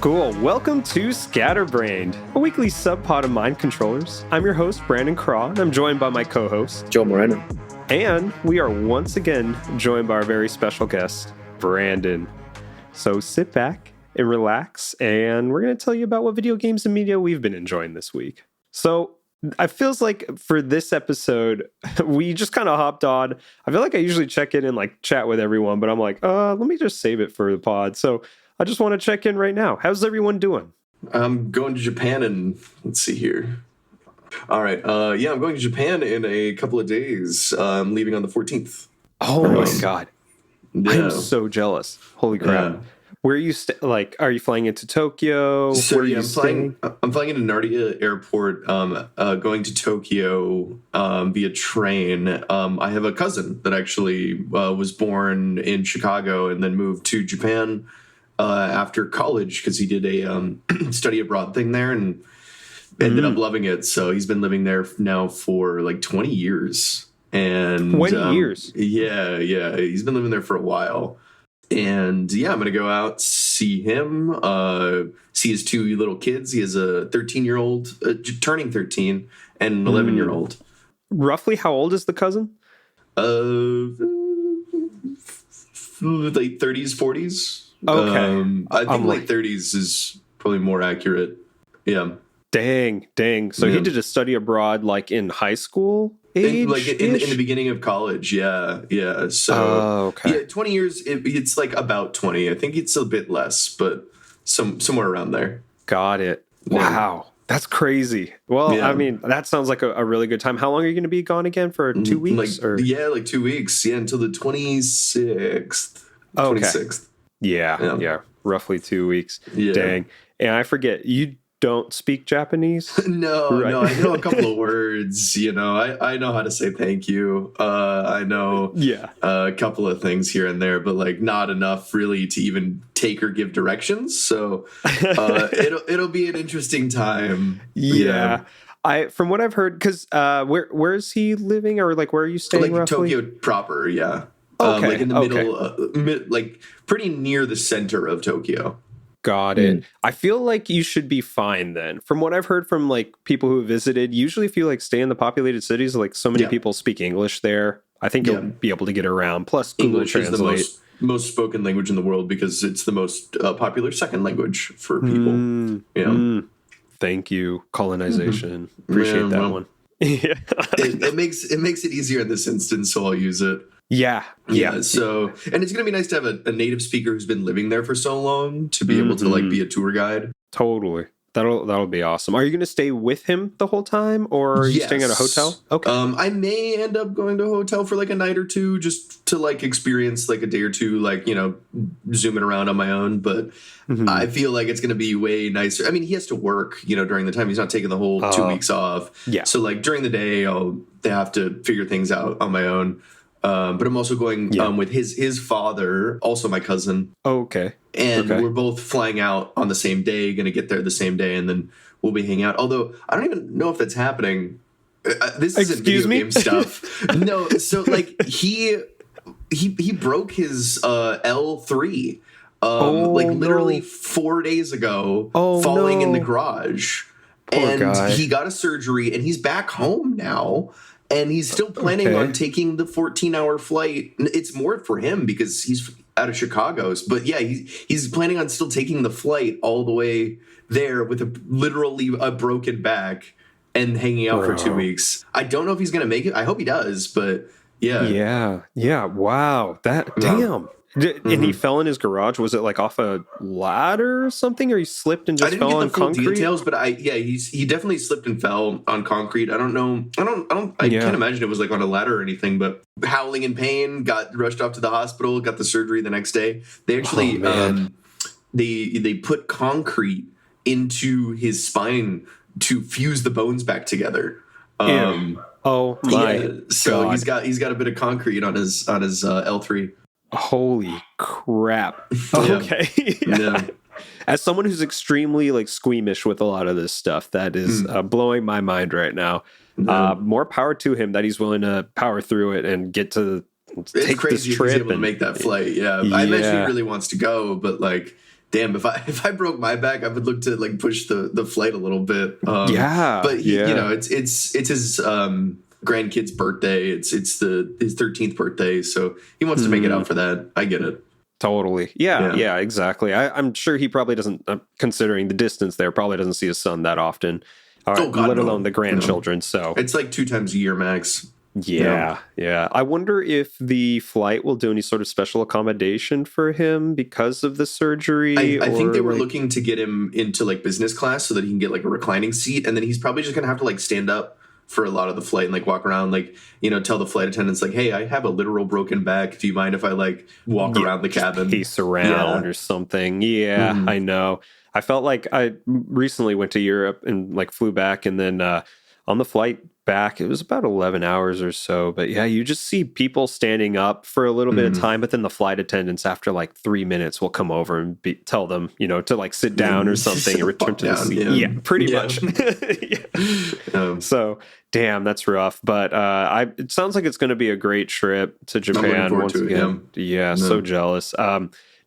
Cool. Welcome to Scatterbrained, a weekly subpod of mind controllers. I'm your host, Brandon Craw, and I'm joined by my co-host, Joe Moreno. And we are once again joined by our very special guest, Brandon. So sit back and relax, and we're going to tell you about what video games and media we've been enjoying this week. So I feels like for this episode, we just kind of hopped on. I feel like I usually check in and like chat with everyone, but I'm like, let me just save it for the pod. So I just want to check in right now. How's everyone doing? I'm going to Japan and let's see here. All right. I'm going to Japan in a couple of days. I'm leaving on the 14th. Oh my God. Yeah. I'm so jealous. Holy crap. Yeah. Where are you are you flying into Tokyo? So I'm flying into Narita Airport, going to Tokyo via train. I have a cousin that actually was born in Chicago and then moved to Japan after college because he did a study abroad thing there and ended up loving it. So he's been living there now for like 20 years. And 20 years? Yeah. He's been living there for a while. And yeah, I'm going to go out, see him, see his two little kids. He has a 13-year-old, turning 13, and an 11-year-old. Roughly how old is the cousin? Late 30s, 40s. Okay. I think late 30s is probably more accurate. Yeah. Dang. So he did a study abroad like in high school age? In the beginning of college, yeah. So, okay. Yeah, 20 years, it's like about 20. I think it's a bit less, but somewhere around there. Got it. Wow. That's crazy. Well, yeah. I mean, that sounds like a really good time. How long are you going to be gone again? For 2 weeks? Like 2 weeks. Yeah, until the 26th. Oh, okay. 26th. Yeah. Roughly 2 weeks. Yeah. Dang. And I forget, you don't speak Japanese? No, I know a couple of words. You know, I know how to say thank you. I know a couple of things here and there, but like not enough really to even take or give directions. So it'll be an interesting time. Yeah. From what I've heard, because where is he living, or like where are you staying? Like roughly? Tokyo proper, yeah. Okay. Like in the middle, like pretty near the center of Tokyo. Got it. I feel like you should be fine then. From what I've heard from like people who have visited, usually if you like stay in the populated cities, like so many people speak English there, I think you'll be able to get around. Plus Google English Translate. Is the most spoken language in the world because it's the most popular second language for people. Thank you, colonization. Appreciate that one. it makes it easier in this instance, so I'll use it. Yeah. So, and it's going to be nice to have a native speaker who's been living there for so long to be able to like be a tour guide. Totally. That'll be awesome. Are you going to stay with him the whole time, or are you staying at a hotel? Okay. I may end up going to a hotel for like a night or two just to like experience like a day or two, like, you know, zooming around on my own. But I feel like it's going to be way nicer. I mean, he has to work, you know, during the time. He's not taking the whole 2 weeks off. Yeah. So like during the day, they have to figure things out on my own. But I'm also going with his father, also my cousin. Oh, okay. And we're both flying out on the same day, going to get there the same day, and then we'll be hanging out. Although I don't even know if that's happening. This isn't video game stuff. No, so like he broke his L3 literally 4 days ago, falling in the garage. Poor guy. He got a surgery, and he's back home now. And he's still planning on taking the 14-hour flight. It's more for him because he's out of Chicago. But yeah, he's planning on still taking the flight all the way there with literally a broken back and hanging out for 2 weeks. I don't know if he's going to make it. I hope he does, but yeah. Yeah. Wow. Damn. And he fell in his garage. Was it like off a ladder or something, or he slipped and just fell on concrete? I didn't get the full details, but he definitely slipped and fell on concrete. I don't know. I can't imagine it was like on a ladder or anything. But howling in pain, got rushed off to the hospital, got the surgery the next day. They actually they put concrete into his spine to fuse the bones back together. Oh my God. So he's got a bit of concrete on his L3. Holy crap. Okay. Yeah. As someone who's extremely like squeamish with a lot of this stuff, that is blowing my mind right now. More power to him that he's willing to power through it and get to take this trip. He's able to make that flight. Yeah. I imagine he really wants to go, but like damn, if I broke my back, I would look to like push the flight a little bit. But it's his grandkid's birthday. It's his 13th birthday, so he wants to make it out for that. I get it. Totally. Yeah, exactly. I'm sure he probably doesn't, considering the distance there, probably doesn't see his son that often, let alone the grandchildren. So it's like 2 times a year max. Yeah. I wonder if the flight will do any sort of special accommodation for him because of the surgery. I think they were looking to get him into like business class so that he can get like a reclining seat, and then he's probably just gonna have to like stand up for a lot of the flight and like walk around, like, tell the flight attendants like, hey, I have a literal broken back. Do you mind if I like walk around the cabin? Pace around or something. Yeah, I know. I felt like I recently went to Europe and like flew back, and then on the flight back, it was about 11 hours or so. But yeah, you just see people standing up for a little bit of time, but then the flight attendants after like 3 minutes will come over and tell them, to like sit down or something and return to the seat. Yeah, pretty much. So, damn, that's rough. But it sounds like it's going to be a great trip to Japan once again. So jealous.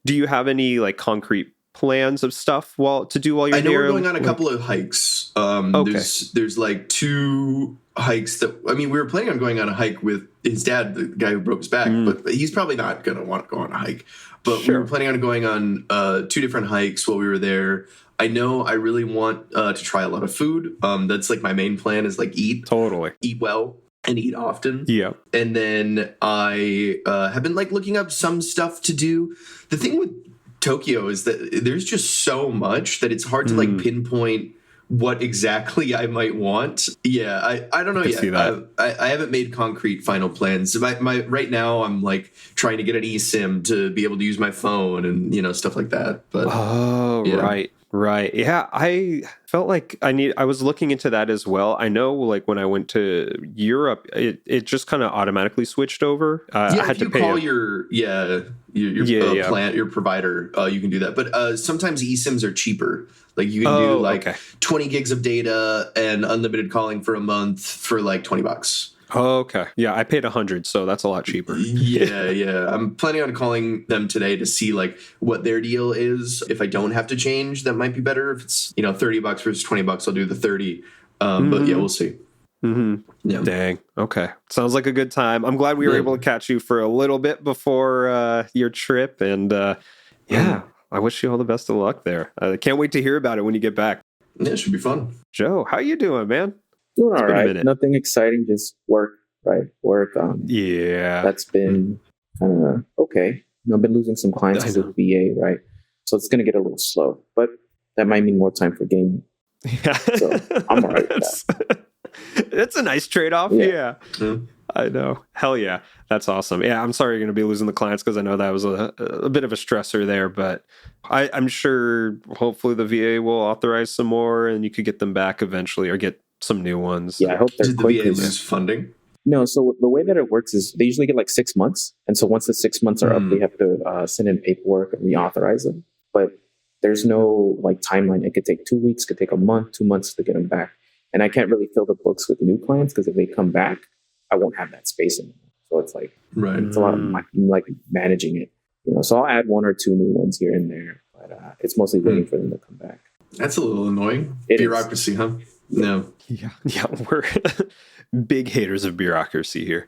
Do you have any like concrete plans of stuff to do while you're there? I know here? we're going on a couple of hikes. There's like 2 hikes that, we were planning on going on a hike with his dad, the guy who broke his back, but he's probably not going to want to go on a hike. But we were planning on going on 2 different hikes while we were there. I know I really want to try a lot of food. That's like my main plan is like eat well and eat often. Yeah. And then I have been like looking up some stuff to do. The thing with Tokyo is that there's just so much that it's hard to like pinpoint what exactly I might want. Yeah, I don't know yet. I haven't made concrete final plans. My right now I'm like trying to get an eSIM to be able to use my phone and stuff like that. But Right. Yeah, I felt like I was looking into that as well. I know like when I went to Europe, it just kind of automatically switched over. I had to pay call your plant, your provider, you can do that. But sometimes eSIMs are cheaper. Like you can do 20 gigs of data and unlimited calling for a month for like $20. Oh, okay. Yeah, I paid $100, so that's a lot cheaper. Yeah. I'm planning on calling them today to see like what their deal is. If I don't have to change, that might be better. If it's $30 versus $20, I'll do the 30. But yeah, we'll see. Yeah. Dang. Okay. Sounds like a good time. I'm glad we were able to catch you for a little bit before your trip, and I wish you all the best of luck there. I can't wait to hear about it when you get back. Yeah, it should be fun. Joe, how you doing, man? Doing all right. Nothing exciting, just work, right? Work. That's been kind of okay. I've been losing some clients because of VA, right? So it's going to get a little slow, but that might mean more time for gaming. So I'm all right with that. That's a nice trade-off. Yeah. I know. Hell yeah. That's awesome. Yeah, I'm sorry you're going to be losing the clients because I know that was a bit of a stressor there, but I'm sure hopefully the VA will authorize some more and you could get them back eventually or get some new ones. Yeah, I hope they're Did the VA lose funding? No, so the way that it works is they usually get like 6 months. And so once the 6 months are up, they have to send in paperwork and reauthorize them. But there's no like timeline. It could take 2 weeks, could take a month, 2 months to get them back. And I can't really fill the books with new clients because if they come back, I won't have that space anymore. So it's like, it's a lot of like managing it. So I'll add 1 or 2 new ones here and there, but it's mostly waiting for them to come back. That's a little annoying. Bureaucracy, huh? No. Yeah, we're big haters of bureaucracy here.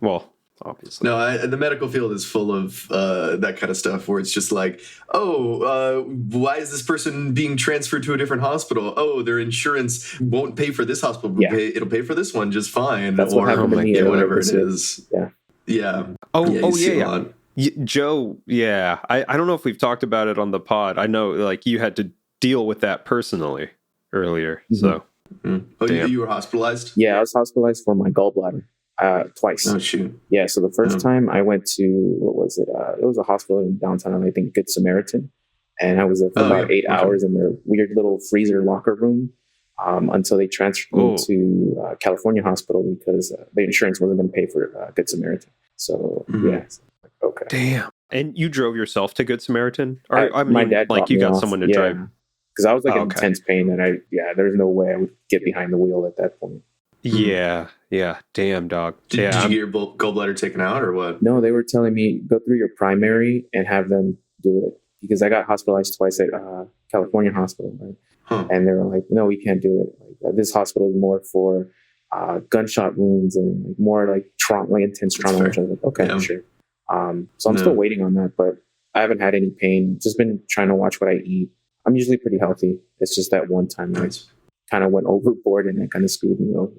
Well, obviously. No, the medical field is full of that kind of stuff where it's just like, why is this person being transferred to a different hospital? Oh, their insurance won't pay for this hospital. It'll pay for this one just fine. That's what happened to me. Whatever it is. Yeah. Yeah. Joe, I don't know if we've talked about it on the pod. I know like you had to deal with that personally earlier. So you were hospitalized? Yeah, I was hospitalized for my gallbladder twice. Oh shoot. Yeah, so the first time I went to it was a hospital in downtown, I think Good Samaritan, and I was there for about 8 hours in their weird little freezer locker room until they transferred me to California Hospital because the insurance wasn't going to pay for Good Samaritan. So okay. Damn. And you drove yourself to Good Samaritan? Or my dad like you got someone to drive? Because I was like in intense pain, and there's no way I would get behind the wheel at that point. Yeah. Damn, dog. Did you get your gallbladder taken out or what? No, they were telling me go through your primary and have them do it. because I got hospitalized twice at California hospital, right? And they were like, no, we can't do it. Like, this hospital is more for gunshot wounds and like, more like trauma, like intense trauma. Which I was like, okay, sure. So I'm still waiting on that, but I haven't had any pain. Just been trying to watch what I eat. I'm usually pretty healthy. It's just that one time I kind of went overboard and it kind of screwed me over.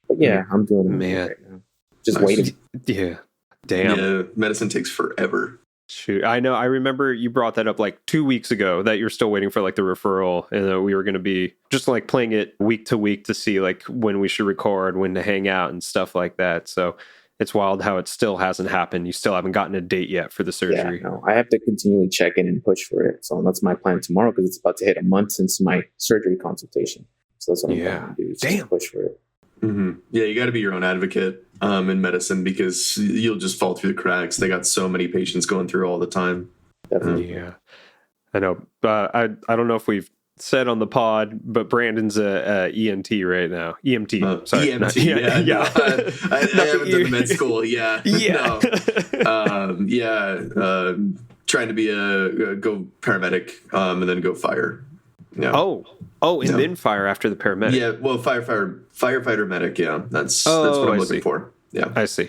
But yeah, I'm doing it right now. Just waiting. Yeah. Damn. Yeah, medicine takes forever. Shoot, I know. I remember you brought that up like 2 weeks ago that you're still waiting for like the referral, and that we were going to be just like playing it week to week to see like when we should record, when to hang out, and stuff like that. So it's wild how it still hasn't happened. You still haven't gotten a date yet for the surgery. Yeah, no, I have to continually check in and push for it. So that's my plan tomorrow because it's about to hit a month since my surgery consultation. So that's what I'm going to do. Just push for it. Mm-hmm. Yeah, you got to be your own advocate in medicine because you'll just fall through the cracks. They got so many patients going through all the time. Definitely. Yeah, I know. I don't know if we've said on the pod, but Brandon's a ENT right now. EMT. Sorry. EMT. Yeah. No, I haven't done the med school. Yeah. Yeah. No. Trying to be a go paramedic and then go fire. Yeah. And then fire after the paramedic. Yeah, well, firefighter medic. Yeah, that's what I'm looking for. Yeah, I see.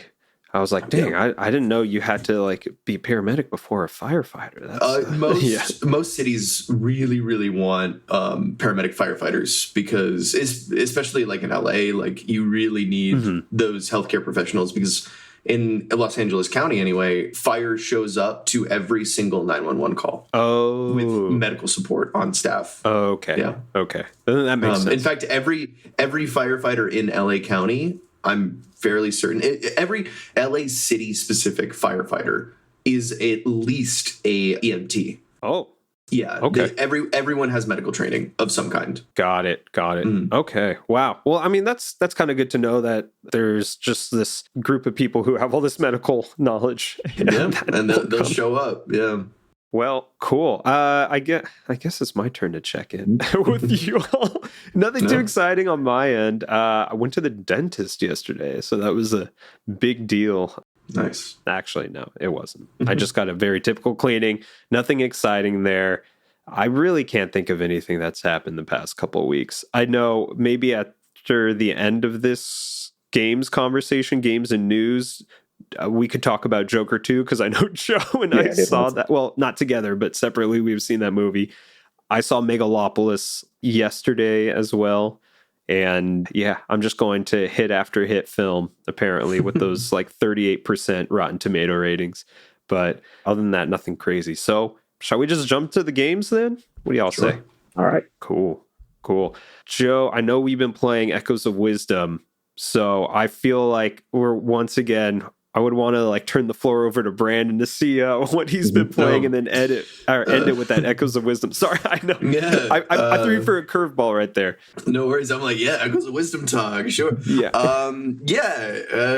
I was like, dang, I didn't know you had to like be paramedic before a firefighter. That's, most cities really, really want paramedic firefighters because, especially like in LA, like you really need those healthcare professionals because in Los Angeles County, anyway, fire shows up to every single 911 call. Oh, with medical support on staff. Okay. Yeah. Okay. Then that makes sense. In fact, every firefighter in LA County, I'm fairly certain, every LA city specific firefighter is at least a EMT. Oh. Yeah. Okay. Everyone has medical training of some kind. Got it. Okay. Wow. Well, I mean, that's kind of good to know that there's just this group of people who have all this medical knowledge. Yeah, and they'll show up. Yeah. Well, cool. I guess it's my turn to check in with you all. Nothing too exciting on my end. I went to the dentist yesterday, so that was a big deal. Nice. Actually, no, it wasn't. I just got a very typical cleaning. Nothing exciting there. I really can't think of anything that's happened the past couple of weeks. I know maybe after the end of this games conversation, games and news, we could talk about Joker 2 because I know Joe and I saw that. Well, not together, but separately. We've seen that movie. I saw Megalopolis yesterday as well. And yeah, I'm just going to hit after hit film, apparently, with those like 38% Rotten Tomato ratings. But other than that, nothing crazy. So shall we just jump to the games then? What do y'all say? All right. Cool. Joe, I know we've been playing Echoes of Wisdom. So I feel like we're once again, I would want to like turn the floor over to Brandon to see what he's been playing and then end it with that Echoes of Wisdom. Sorry, I know. Yeah, I threw you for a curveball right there. No worries. I'm like, Echoes of Wisdom talk. Sure. Yeah.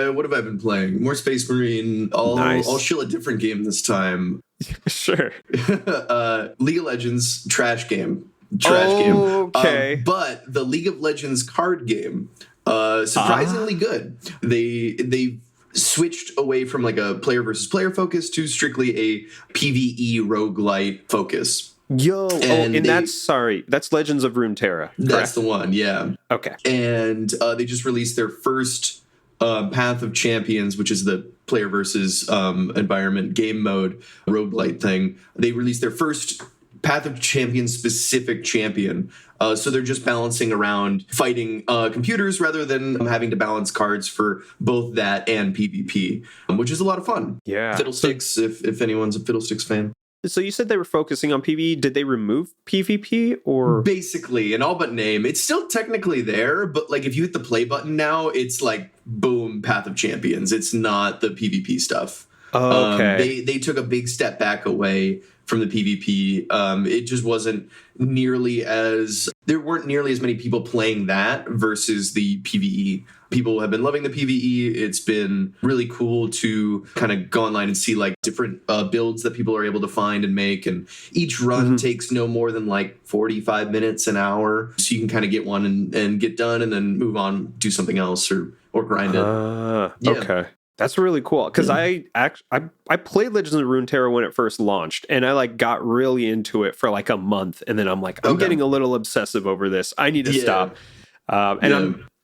What have I been playing? More Space Marine. I'll shill a different game this time. Sure. League of Legends trash game. Okay. But the League of Legends card game, surprisingly good. They switched away from like a player versus player focus to strictly a PvE roguelite focus. That's Legends of Runeterra. That's the one, yeah. Okay. And they just released their first Path of Champions, which is the player versus environment game mode roguelite thing. They released their first Path of Champions specific champion. So they're just balancing around fighting computers rather than having to balance cards for both that and PvP, which is a lot of fun. Yeah. Fiddlesticks, if anyone's a Fiddlesticks fan. So you said they were focusing on PvE. Did they remove PvP or? Basically, in all but name. It's still technically there, but like if you hit the play button now, it's like boom, Path of Champions. It's not the PvP stuff. Oh, okay. They took a big step back away from the PvP. It just wasn't there weren't nearly as many people playing that versus the PvE. People have been loving the PvE. It's been really cool to kind of go online and see like different builds that people are able to find and make. And each run takes no more than like 45 minutes, an hour. So you can kind of get one and get done and then move on, do something else or grind it. Okay. That's really cool because I played Legends of Runeterra when it first launched, and I like got really into it for like a month, and then I'm like, I'm getting a little obsessive over this. I need to stop.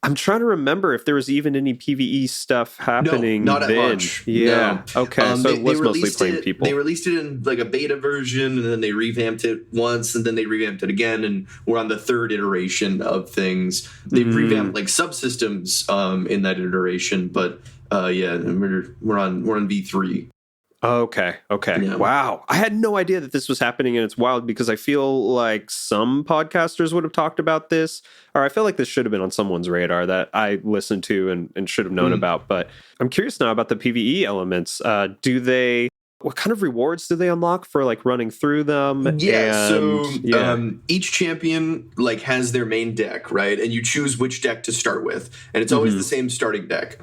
I'm trying to remember if there was even any PvE stuff happening. No, not then. at launch. Yeah. No. Okay. So it was mostly playing people. They released it in like a beta version, and then they revamped it once, and then they revamped it again, and we're on the third iteration of things. They've revamped like subsystems in that iteration, but we're on V3. Okay. Yeah. Wow. I had no idea that this was happening, and it's wild because I feel like some podcasters would have talked about this, or I feel like this should have been on someone's radar that I listened to and should have known about. But I'm curious now about the PvE elements. What kind of rewards do they unlock for like running through them? Each champion like has their main deck, right? And you choose which deck to start with, and it's always the same starting deck.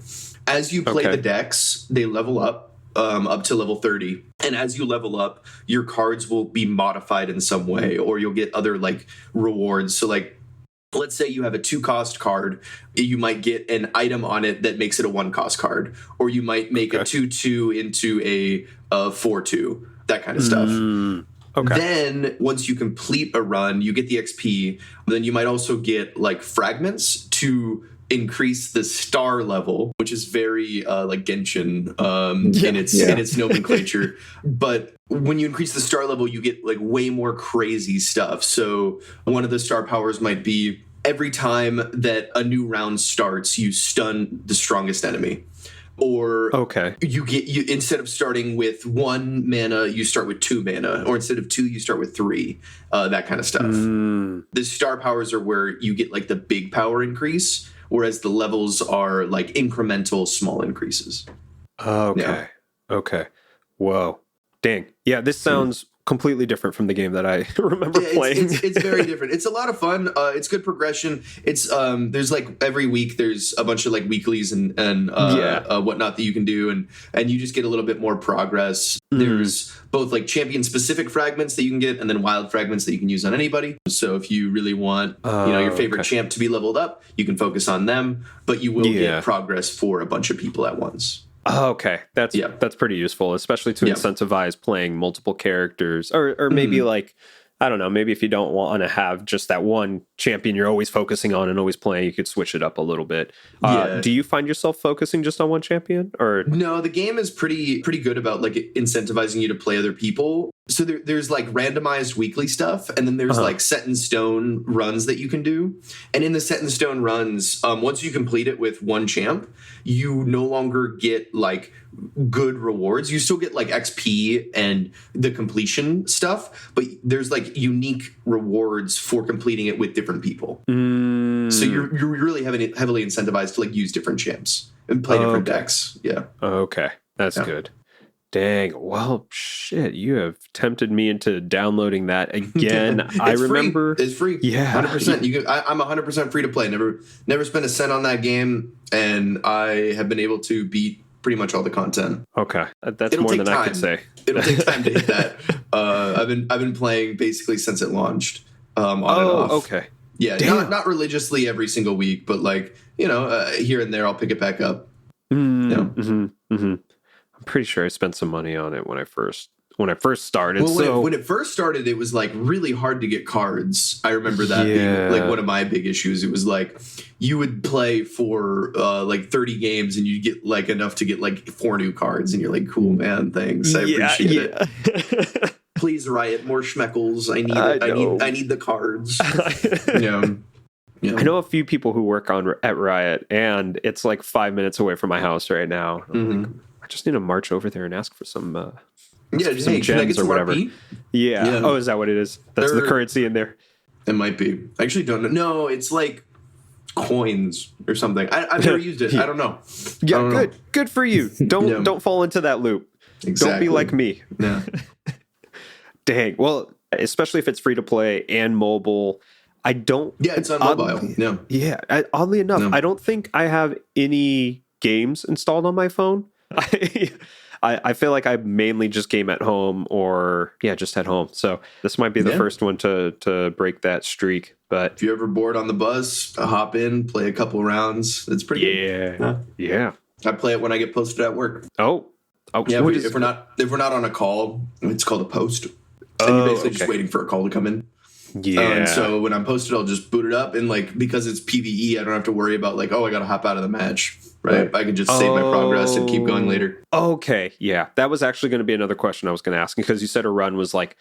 As you play the decks, they level up to level 30. And as you level up, your cards will be modified in some way, or you'll get other like rewards. So like, let's say you have a 2-cost card, you might get an item on it that makes it a 1-cost card, or you might make a 2/2 into a 4/2, that kind of stuff. Okay. Then once you complete a run, you get the XP. Then you might also get like fragments to increase the star level, which is very like Genshin in its nomenclature. But when you increase the star level, you get like way more crazy stuff. So one of the star powers might be every time that a new round starts, you stun the strongest enemy. Or you instead of starting with 1 mana, you start with 2 mana, or instead of 2, you start with 3. That kind of stuff. The star powers are where you get like the big power increase, whereas the levels are like incremental small increases. Okay. Whoa. Dang. Yeah, this sounds completely different from the game that I remember playing. It's very different. It's a lot of fun. It's good progression. It's there's like every week there's a bunch of like weeklies and whatnot that you can do, and you just get a little bit more progress. There's both like champion specific fragments that you can get, and then wild fragments that you can use on anybody. So if you really want your favorite champ to be leveled up, you can focus on them, but you will get progress for a bunch of people at once. Okay, that's pretty useful, especially to incentivize playing multiple characters, or maybe like, I don't know, maybe if you don't want to have just that one champion you're always focusing on and always playing, you could switch it up a little bit. Do you find yourself focusing just on one champion, or no? The game is pretty good about like incentivizing you to play other people. So there's like randomized weekly stuff, and then there's like set in stone runs that you can do. And in the set in stone runs, once you complete it with one champ, you no longer get like good rewards. You still get like XP and the completion stuff, but there's like unique rewards for completing it with different people. So you're really heavily incentivized to like use different champs and play different decks. Yeah. Okay, that's good. Dang. Well, shit, you have tempted me into downloading that again. I remember it's free. Yeah, 100%. I'm 100% free to play. Never spent a cent on that game, and I have been able to beat pretty much all the content. Okay, that's more than I could say. It'll take time to hit that. I've been playing basically since it launched. On and off. Okay. Yeah, not religiously every single week, but like here and there, I'll pick it back up. I'm pretty sure I spent some money on it when I first started. Well, when it first started, it was like really hard to get cards. I remember that being like one of my big issues. It was like you would play for like 30 games and you'd get like enough to get like 4 new cards, and you're like, cool, man, thanks. I appreciate it. Please, Riot, more schmeckles. I need the cards. I know a few people who work at Riot, and it's like 5 minutes away from my house right now. Like, I just need to march over there and ask for some some gems or whatever. Yeah. Oh, is that what it is? That's the currency in there. It might be. I actually don't know. No, it's like coins or something. I've never used it. I don't know. Yeah, good for you. Don't fall into that loop. Exactly. Don't be like me. Yeah. Dang. Well, especially if it's free to play and mobile. I don't. Yeah, it's on mobile. Yeah. Oddly enough, I don't think I have any games installed on my phone. I feel like I mainly just game at home or just at home. So this might be the first one to break that streak. But if you're ever bored on the bus, hop in, play a couple rounds. It's pretty good. Yeah. I play it when I get posted at work. Oh, yeah. If we're not on a call, it's called a post. And you're basically just waiting for a call to come in. Yeah. And so when I'm posted, I'll just boot it up, and like because it's PvE, I don't have to worry about like, I gotta hop out of the match. Right. I can just save my progress and keep going later. Okay. Yeah. That was actually going to be another question I was going to ask, because you said a run was like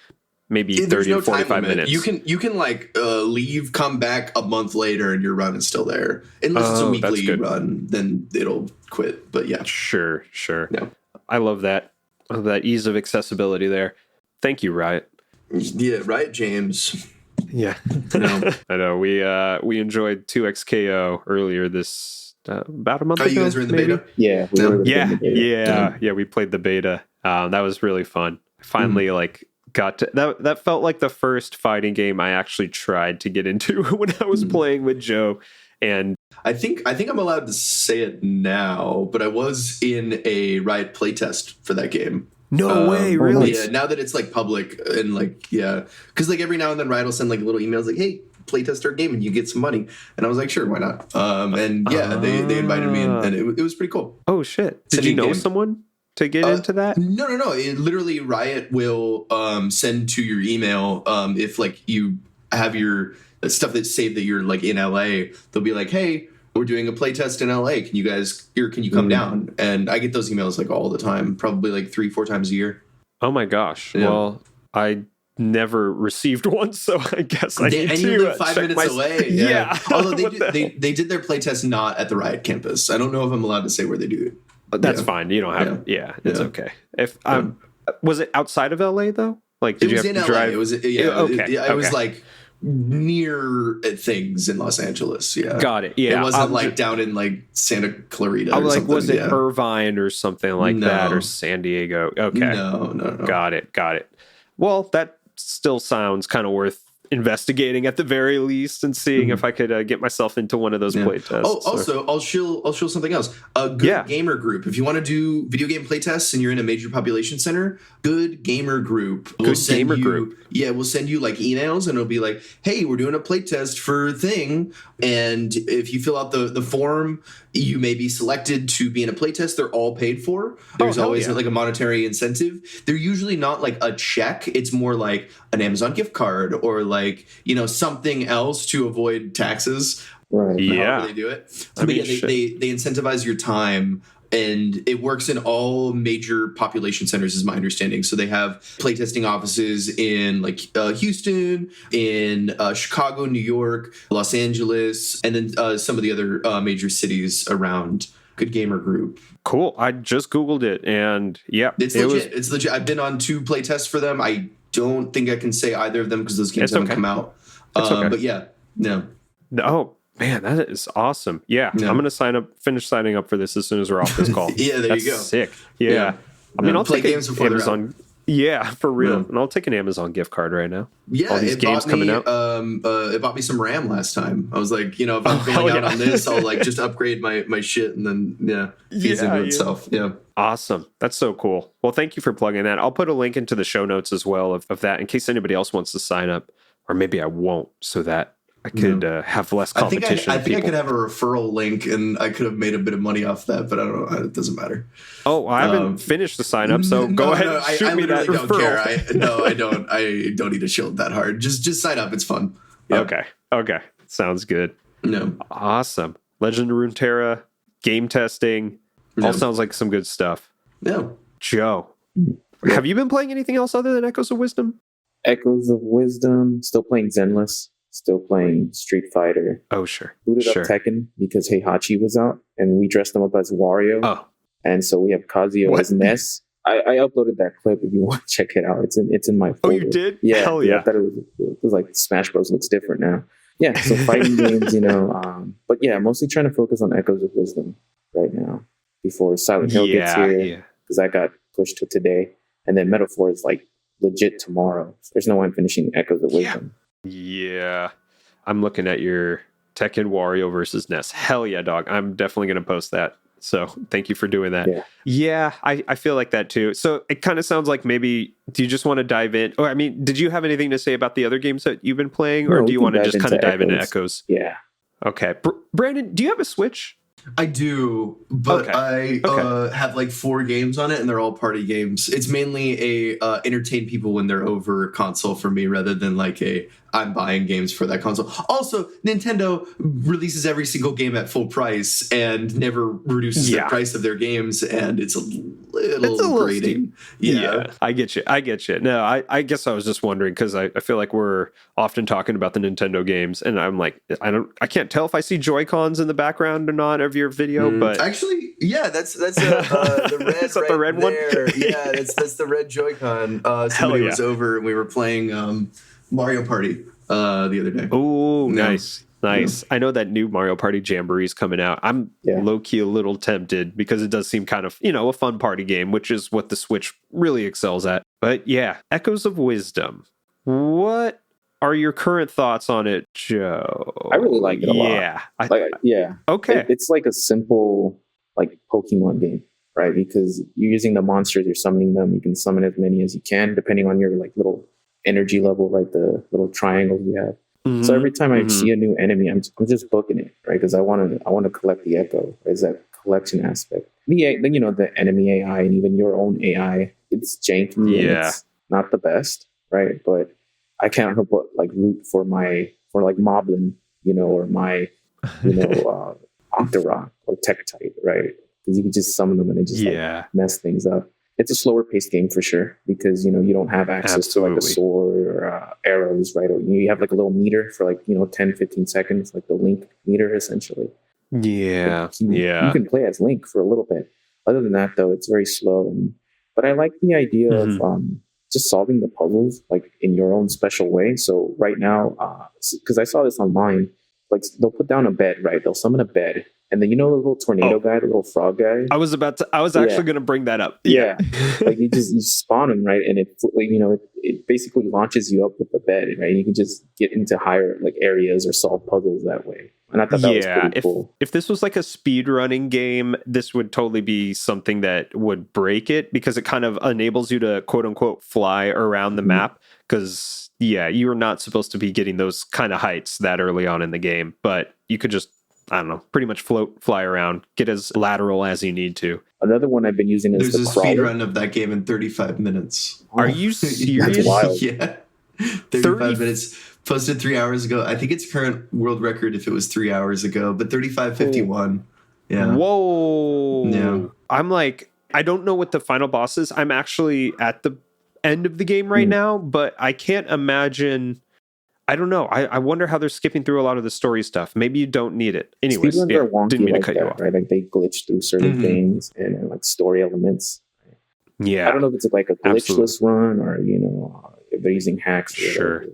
maybe 30 to 45 minutes. You can like leave, come back a month later, and your run is still there. Unless it's a weekly run, then it'll quit. But yeah. Sure. Yeah. I love that. That ease of accessibility there. Thank you, Riot. Yeah, Riot James. Yeah. I know. We enjoyed 2XKO earlier this about a month ago. You guys were in the beta? Yeah. Yeah. We played the beta. That was really fun. Finally, got to that felt like the first fighting game I actually tried to get into when I was playing with Joe. And I think I'm allowed to say it now, but I was in a Riot playtest for that game. No way, really? Yeah, now that it's like public and because like every now and then Riot will send like little emails like, hey, playtest our game and you get some money. And I was like, sure, why not? And yeah, they invited me and it was pretty cool. Oh shit! Did you know someone to get into that? No. It literally Riot will send to your email if like you have your stuff that's saved that you're like in LA. They'll be like, hey, we're doing a playtest in LA. Can you come down? And I get those emails like all the time, probably like 3-4 times a year. Oh my gosh. Yeah. Well, I never received one, so I guess I need to you live 5 minutes away. Yeah. Although they did their playtest not at the Riot campus. I don't know if I'm allowed to say where they do it. That's fine. You don't have it's okay. If was it outside of LA though? Like did you have to drive? It was it was like near things in Los Angeles. Yeah. Got it. Yeah. It wasn't like down in like Santa Clarita or something. Was it Irvine or something like that, or San Diego? Okay. No. Got it. Well, that still sounds kind of worth investigating at the very least and seeing if I could get myself into one of those playtests. Oh, also, I'll show something else. A good gamer group. If you want to do video game playtests and you're in a major population center, good gamer group. We'll send you like emails and it'll be like, hey, we're doing a playtest for thing. And if you fill out the form, you may be selected to be in a playtest. They're all paid for. There's always like a monetary incentive. They're usually not like a check. It's more like an Amazon gift card or like, something else to avoid taxes. Right. Yeah. How they do it. So, they incentivize your time. And it works in all major population centers, is my understanding. So they have playtesting offices in like Houston, in Chicago, New York, Los Angeles, and then some of the other major cities around. Good gamer group. Cool. I just Googled it, and it's legit. It's legit. I've been on 2 playtests for them. I don't think I can say either of them because those games haven't come out. But yeah, no. No. Man, that is awesome. Yeah. I'm going to finish signing up for this as soon as we're off this call. Yeah, there you go. Sick. Yeah. I mean, I'll play take games before Amazon. Yeah, for real. And I'll take an Amazon gift card right now. Yeah, all these games coming out. It bought me some RAM last time. I was like, if I'm going out on this, I'll like just upgrade my shit and then feeds into itself. Yeah. Awesome. That's so cool. Well, thank you for plugging that. I'll put a link into the show notes as well of that in case anybody else wants to sign up, or maybe I won't, so that I could have less competition. I think I could have a referral link and I could have made a bit of money off that, but I don't know. It doesn't matter. Oh, I haven't finished the sign up, so go ahead and shoot me that referral. I don't care. I don't need to shield that hard. Just sign up. It's fun. Yep. Okay. Sounds good. No. Awesome. Legend of Runeterra, game testing. All sounds like some good stuff. No. Joe, have you been playing anything else other than Echoes of Wisdom? Echoes of Wisdom. Still playing Zenless. Still playing Street Fighter. Oh, sure. Booted up Tekken because Heihachi was out, and we dressed him up as Wario. Oh. And so we have Kazuya as Ness. I uploaded that clip if you want to check it out. It's in my folder. Oh, you did? Yeah. Hell yeah. I thought it was like Smash Bros. Looks different now. Yeah, so fighting games, but yeah, mostly trying to focus on Echoes of Wisdom right now before Silent Hill gets here, because I got pushed to today. And then Metaphor is like legit tomorrow. There's no way I'm finishing Echoes of Wisdom. Yeah, I'm looking at your Tekken Wario versus Ness. Hell yeah, dog. I'm definitely going to post that. So thank you for doing that. Yeah, I feel like that too. So it kind of sounds like maybe, do you just want to dive in? Or I mean, did you have anything to say about the other games that you've been playing? Or do you want to just kind of dive into Echoes? Yeah. Okay. Brandon, do you have a Switch? I do, but I have like 4 games on it, and they're all party games. It's mainly a entertain people when they're over console for me, rather than like I'm buying games for that console. Also, Nintendo releases every single game at full price and never reduces the price of their games, and it's a little grating. Yeah, I get you. No, I guess I was just wondering because I feel like we're often talking about the Nintendo games, and I'm like, I can't tell if I see Joy-Cons in the background or not of your video, but actually, yeah, that's the red. Is that the red one? Yeah, that's the red Joy-Con. Somebody was over and we were playing Mario Party the other day. Oh, nice. Yeah. I know that new Mario Party Jamboree is coming out. I'm low-key a little tempted because it does seem kind of, a fun party game, which is what the Switch really excels at. But yeah, Echoes of Wisdom. What are your current thoughts on it, Joe? I really like it a lot. Yeah. Okay. It's like a simple like Pokemon game, right? Because you're using the monsters, you're summoning them. You can summon as many as you can, depending on your like little energy level, right? The little triangles you have. Mm-hmm. So every time I see a new enemy, I'm just booking it, right? Because I want to collect the Echo. Right? It's that collection aspect. The enemy AI and even your own AI, it's janky. And it's not the best, right? But I can't help but like root for Moblin, or my, Octorok or Tektite, right? Because you can just summon them and they just mess things up. It's a slower paced game for sure because, you don't have access to like a sword or arrows, right? Or you have like a little meter for like, 10, 15 seconds, like the Link meter essentially. Yeah. You can play as Link for a little bit. Other than that, though, it's very slow. But I like the idea of just solving the puzzles like in your own special way. So right now, because I saw this online, like they'll put down a bed, right? They'll summon a bed. And then the little tornado guy, the little frog guy. I was actually going to bring that up. Yeah. Like you spawn him, right? And it basically launches you up with the bed, right? You can just get into higher like areas or solve puzzles that way. And I thought that was pretty cool. If this was like a speed running game, this would totally be something that would break it because it kind of enables you to quote unquote fly around the map. Because you are not supposed to be getting those kind of heights that early on in the game, but you could just, I don't know, pretty much fly around, get as lateral as you need to. Another one I've been using is There's a speed run of that game in 35 minutes. Are you serious? That's wild. Yeah. 35 minutes. Posted 3 hours ago. I think it's current world record if it was 3 hours ago, but 35:51. Yeah. Whoa. Yeah. I'm like, I don't know what the final boss is. I'm actually at the end of the game right now, but I can't imagine. I don't know. I wonder how they're skipping through a lot of the story stuff. Maybe you don't need it. Anyways, speedruns are wonky didn't mean like to cut that, you off. Right? Like they glitch through certain things and like story elements. Yeah. I don't know if it's like a glitchless run or, if they're using hacks. Sure.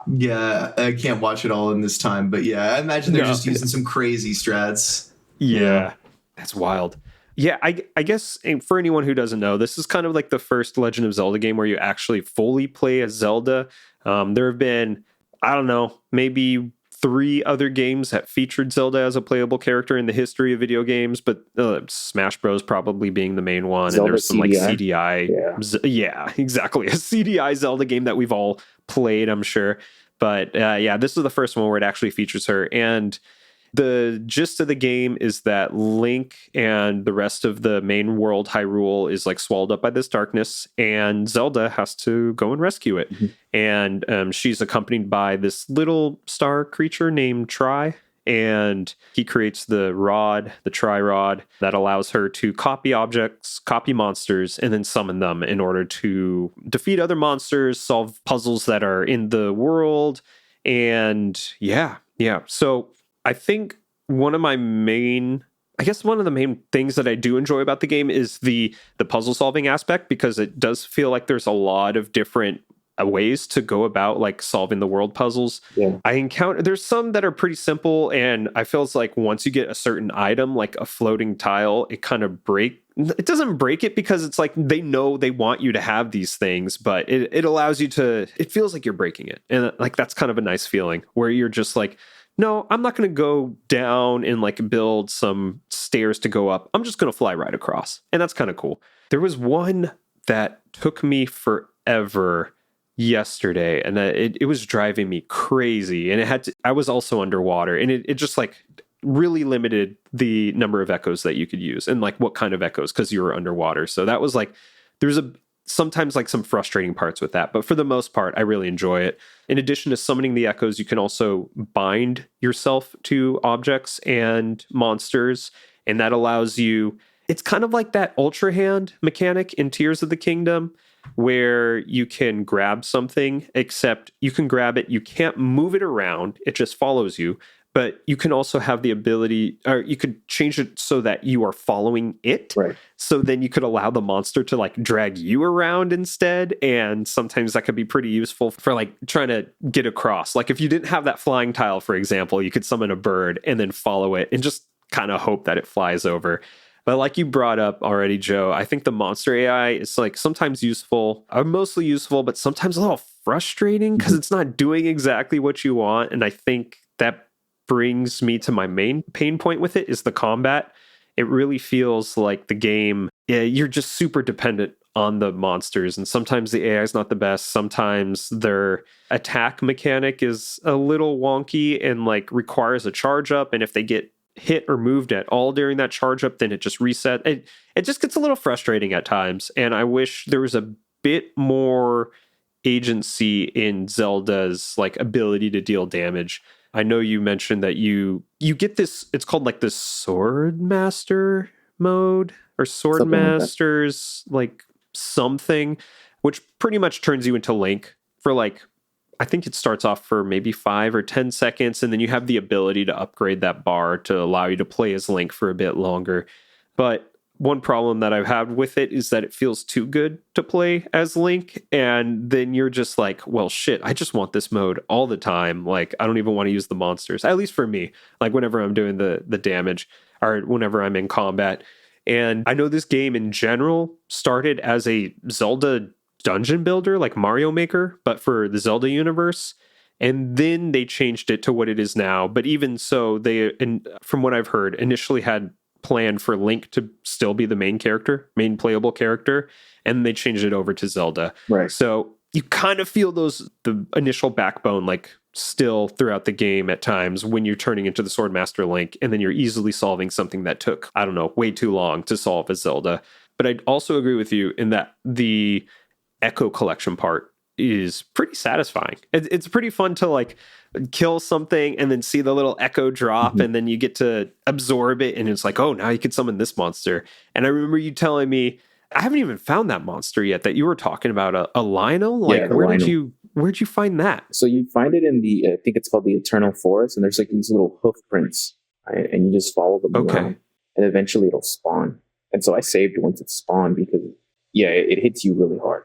Yeah, I can't watch it all in this time, but I imagine they're just using some crazy strats. Yeah. That's wild. Yeah, I guess for anyone who doesn't know, this is kind of like the first Legend of Zelda game where you actually fully play as Zelda. There have been, I don't know, maybe 3 other games that featured Zelda as a playable character in the history of video games, but Smash Bros. Probably being the main one. Zelda and there's some CDI. like CDI. Yeah, exactly. A CDI Zelda game that we've all played, I'm sure. But this is the first one where it actually features her. And the gist of the game is that Link and the rest of the main world, Hyrule, is like swallowed up by this darkness, and Zelda has to go and rescue it. And she's accompanied by this little star creature named Tri, and he creates the Tri-Rod, that allows her to copy objects, copy monsters, and then summon them in order to defeat other monsters, solve puzzles that are in the world. And so I think one of the main things that I do enjoy about the game is the puzzle solving aspect, because it does feel like there's a lot of different ways to go about like solving the world puzzles. There's some that are pretty simple, and I feel it's like once you get a certain item, like a floating tile, it doesn't break it because it's like they know they want you to have these things, but it allows you to, it feels like you're breaking it, and like that's kind of a nice feeling where you're just like, no, I'm not going to go down and like build some stairs to go up. I'm just going to fly right across. And that's kind of cool. There was one that took me forever yesterday, and it was driving me crazy. And I was also underwater, and it just like really limited the number of echoes that you could use and like what kind of echoes because you were underwater. So that was like, there's sometimes like some frustrating parts with that, but for the most part, I really enjoy it. In addition to summoning the echoes, you can also bind yourself to objects and monsters, and that allows you, it's kind of like that Ultra Hand mechanic in Tears of the Kingdom, where you can grab something, except you can grab it, you can't move it around, it just follows you. But you can also have the ability, or you could change it so that you are following it. Right. So then you could allow the monster to like drag you around instead. And sometimes that could be pretty useful for like trying to get across. Like if you didn't have that flying tile, for example, you could summon a bird and then follow it and just kind of hope that it flies over. But like you brought up already, Joe, I think the monster AI is like sometimes useful, or mostly useful, but sometimes a little frustrating because it's not doing exactly what you want. And I think that brings me to my main pain point with it is the combat. It really feels like the game, you're just super dependent on the monsters, and sometimes the AI is not the best. Sometimes their attack mechanic is a little wonky and like requires a charge up, and if they get hit or moved at all during that charge up, then it just reset. It just gets a little frustrating at times, and I wish there was a bit more agency in Zelda's like ability to deal damage. I know you mentioned that you get this, it's called like the Sword Master mode or Sword Something like that. Masters, like something, which pretty much turns you into Link for like, I think it starts off for maybe 5 or 10 seconds, and then you have the ability to upgrade that bar to allow you to play as Link for a bit longer. But one problem that I've had with it is that it feels too good to play as Link, and then you're just like, well, shit, I just want this mode all the time. Like, I don't even want to use the monsters, at least for me, like whenever I'm doing the damage or whenever I'm in combat. And I know this game in general started as a Zelda dungeon builder, like Mario Maker, but for the Zelda universe. And then they changed it to what it is now. But even so, they, and from what I've heard, initially had planned for Link to still be the main character, main playable character, and they changed it over to Zelda. Right. So you kind of feel the initial backbone, like still throughout the game at times when you're turning into the Swordmaster Link, and then you're easily solving something that took, I don't know, way too long to solve as Zelda. But I'd also agree with you in that the Echo collection part is pretty satisfying. It's pretty fun to like kill something and then see the little echo drop, and then you get to absorb it, and it's like, oh, now you can summon this monster. And I remember you telling me, I haven't even found that monster yet that you were talking about, a Lionel. Like, Yeah, where'd you find that? So you find it in the, I think it's called the Eternal Forest, and there's like these little hoof prints, right? And you just follow them around, and eventually it'll spawn. And so I saved once it spawned because, yeah, it hits you really hard.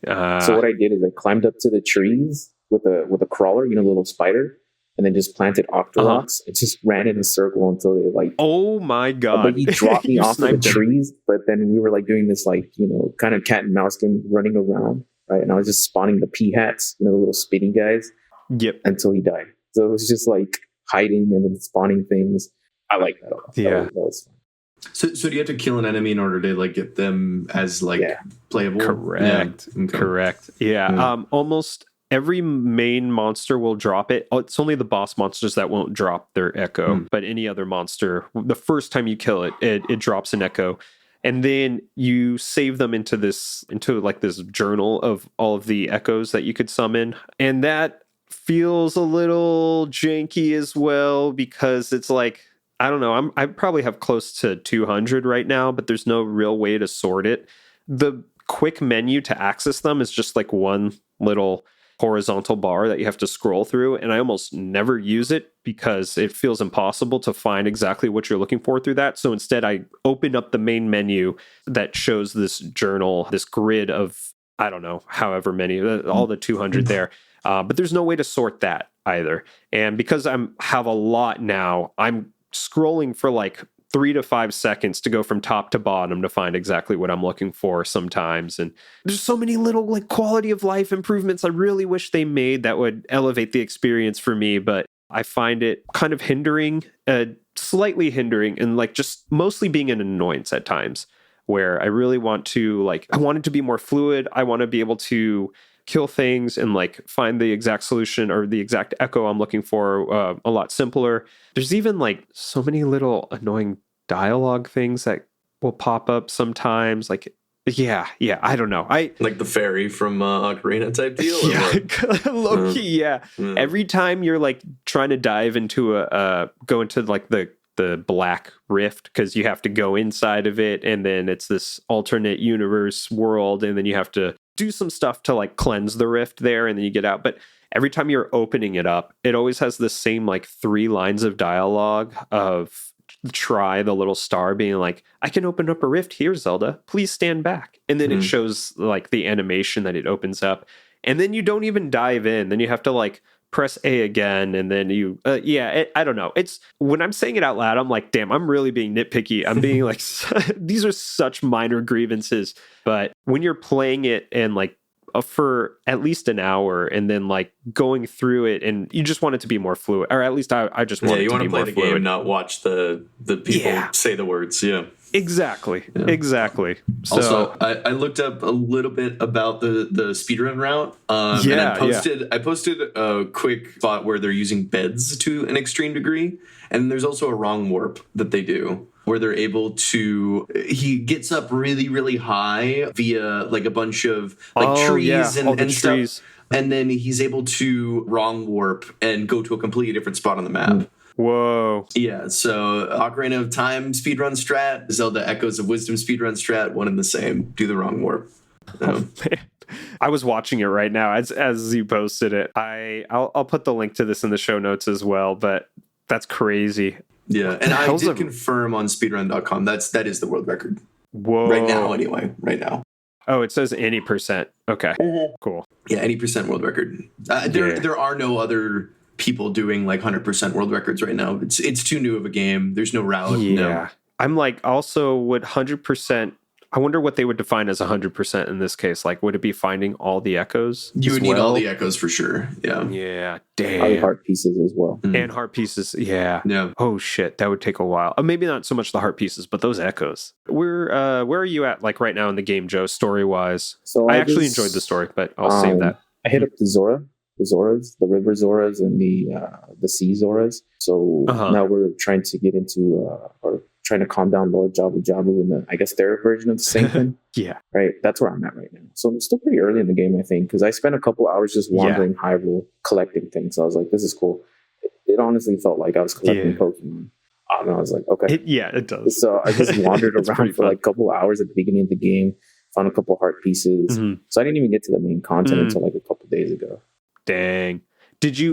So what I did is I climbed up to the trees with a crawler, you know, a little spider, and then just planted Octoroks. It just ran in a circle until they like. Oh my god! But he dropped me off of the trees. But then we were like doing this like, you know, kind of cat and mouse game, running around, right? And I was just spawning the pea hats, you know, the little spinny guys. Yep. Until he died. So it was just like hiding and then spawning things. I like that a lot. Yeah. That was fun. So do you have to kill an enemy in order to like get them as like playable? Correct. Yeah. Okay. Correct. Yeah. Almost every main monster will drop it. Oh, it's only the boss monsters that won't drop their echo, but any other monster, the first time you kill it, it drops an echo. And then you save them into this journal of all of the echoes that you could summon. And that feels a little janky as well, because it's like, I don't know, I probably have close to 200 right now, but there's no real way to sort it. The quick menu to access them is just like one little horizontal bar that you have to scroll through, and I almost never use it because it feels impossible to find exactly what you're looking for through that. So instead, I open up the main menu that shows this journal, this grid of, I don't know, however many, all the 200 there. But there's no way to sort that either. And because I have a lot now, I'm scrolling for like 3 to 5 seconds to go from top to bottom to find exactly what I'm looking for sometimes. And there's so many little like quality of life improvements I really wish they made that would elevate the experience for me, but I find it kind of slightly hindering, and like just mostly being an annoyance at times, where I really want to I want it to be more fluid. I want to be able to kill things and like find the exact solution or the exact echo I'm looking for a lot simpler. There's even like so many little annoying dialogue things that will pop up sometimes. Like, yeah, I don't know. Like the fairy from Ocarina type deal? Yeah, low key, yeah. Every time you're like trying to dive into go into like the black rift, because you have to go inside of it, and then it's this alternate universe world, and then you have to do some stuff to like cleanse the rift there, and then you get out. But every time you're opening it up, it always has the same like 3 lines of dialogue of Try, the little star, being like, I can open up a rift here, Zelda, please stand back. And then it shows like the animation that it opens up, and then you don't even dive in, then you have to like press A again, and then you I don't know. It's when I'm saying it out loud, I'm like, damn, I'm really being nitpicky. I'm being like, these are such minor grievances. But when you're playing it and like for at least an hour, and then like going through it, and you just want it to be more fluid, or at least I just want it to be more fluid. You want to play the game, not watch the people say the words. Yeah. Exactly. So, also, I looked up a little bit about the speedrun route. And I posted a quick spot where they're using beds to an extreme degree, and there's also a wrong warp that they do, where they're able to, he gets up really, really high via like a bunch of like trees and stuff. And then he's able to wrong warp and go to a completely different spot on the map. Whoa. Yeah, so Ocarina of Time speedrun strat, Zelda Echoes of Wisdom speedrun strat, one and the same. Do the wrong warp. Man. I was watching it right now as you posted it. I'll put the link to this in the show notes as well, but that's crazy. Yeah, and I did confirm on speedrun.com that is the world record. Whoa. Right now, anyway. Right now. Oh, it says any percent. Okay, cool. Yeah, any percent world record. There are no other people doing like 100% world records right now. It's too new of a game. There's no route. Yeah. No. I'm like, also, would 100%, I wonder what they would define as 100% in this case. Like, would it be finding all the echoes? You would need all the echoes for sure. Yeah. Yeah. Damn. Probably heart pieces as well. And heart pieces. Yeah. Yeah. Oh shit. That would take a while. Maybe not so much the heart pieces, but those echoes. Where are you at like right now in the game, Joe, story wise? So I actually enjoyed the story, but I'll save that. I hit up the Zoras, the river Zoras and the sea Zoras. So now we're trying to get into or trying to calm down Lord Jabu Jabu in I guess their version of the same thing. Yeah. Right. That's where I'm at right now. So I'm still pretty early in the game, I think, because I spent a couple hours just wandering Hyrule collecting things. So I was like, this is cool. It honestly felt like I was collecting Pokemon. And I was like, okay. It does. So I just wandered around for like a couple hours at the beginning of the game, found a couple heart pieces. So I didn't even get to the main content until like a couple days ago. Dang.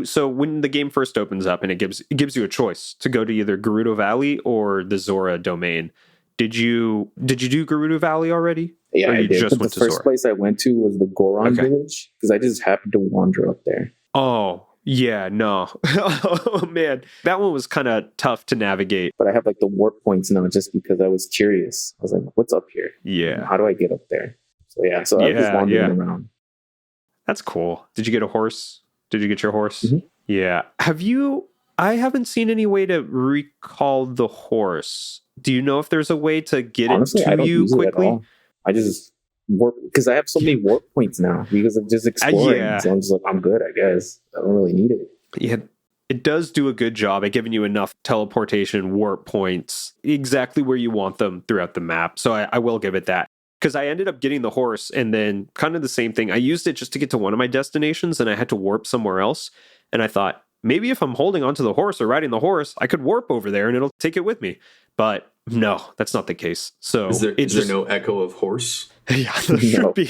So when the game first opens up and it gives you a choice to go to either Gerudo Valley or the Zora domain, did you do Gerudo Valley already? Yeah, I did. But the first place I went to was the Goron village, because I just happened to wander up there. Oh, yeah, no. Oh, man. That one was kind of tough to navigate. But I have like the warp points now just because I was curious. I was like, what's up here? Yeah. How do I get up there? So I was just wandering around. That's cool. Did you get a horse? Did you get your horse? Mm-hmm. Yeah. I haven't seen any way to recall the horse. Do you know if there's a way to get it to you quickly? I just warp because I have so many warp points now because I'm just exploring. So I'm just like, I'm good, I guess. I don't really need it. Yeah. It does do a good job at giving you enough teleportation warp points exactly where you want them throughout the map. So I will give it that. Because I ended up getting the horse and then kind of the same thing. I used it just to get to one of my destinations and I had to warp somewhere else. And I thought, maybe if I'm holding onto the horse or riding the horse, I could warp over there and it'll take it with me. But no, that's not the case. So is there no echo of horse? Yeah, there should be.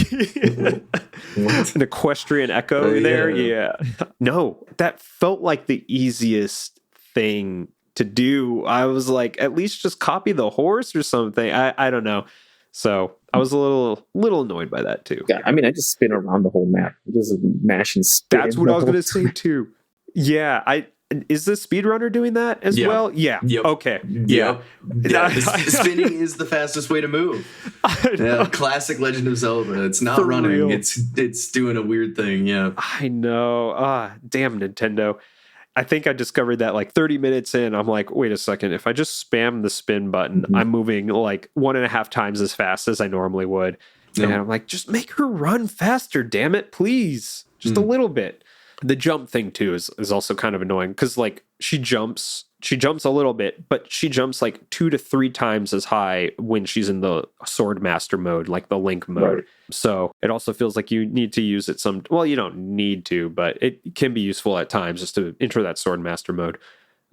An equestrian echo there. Yeah. No, that felt like the easiest thing to do. I was like, at least just copy the horse or something. I don't know. So I was a little annoyed by that too. Yeah, I mean, I just spin around the whole map, just mash and spin. That's what I was going to say too. Yeah, is the speedrunner doing that as well? Yeah. Yep. Okay. Yep. Yeah. Spinning is the fastest way to move. Yeah, classic Legend of Zelda. It's not running. Real. It's doing a weird thing. Yeah. I know. Damn Nintendo. I think I discovered that like 30 minutes in, I'm like, wait a second. If I just spam the spin button, I'm moving like 1.5 times as fast as I normally would. And I'm like, just make her run faster, damn it, please. Just a little bit. The jump thing too is also kind of annoying because like she jumps a little bit, but she jumps like 2 to 3 times as high when she's in the sword master mode, like the Link mode. Right. So it also feels like you need to use it well, you don't need to, but it can be useful at times just to enter that sword master mode.